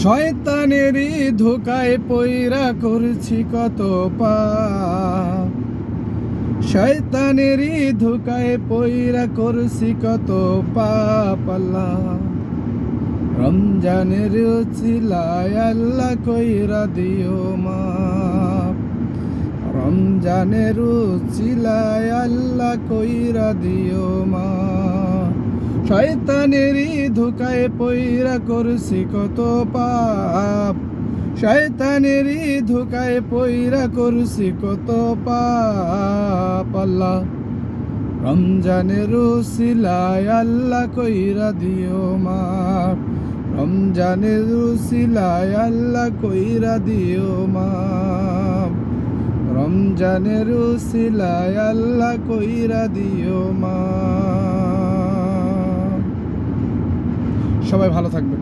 শয়তানেরই ধোকায় পইরা করছি কত পাপ, শয়তানেরই ধোকায় পইরা করছি কত পাপ। আল্লাহ রমজানের উছিলায় আল্লাহ কইরা দিও মাপ, রমজানের উছিলায় আল্লাহ কইরা দিও মাপ। শয়তানেরই ধোকায় পইরা করছি কত পাপ, শয়তানেরই ধোকায় পইরা করছি কত পাপ। আল্লাহ রমজানের উছিলায় আল্লাহ কইরা দিও মাপ, রমজানের উছিলায় আল্লাহ কইরা দিও মাপ, রমজানের উছিলায় আল্লাহ কইরা দিও মাপ। সবাই ভালো থাকবেন।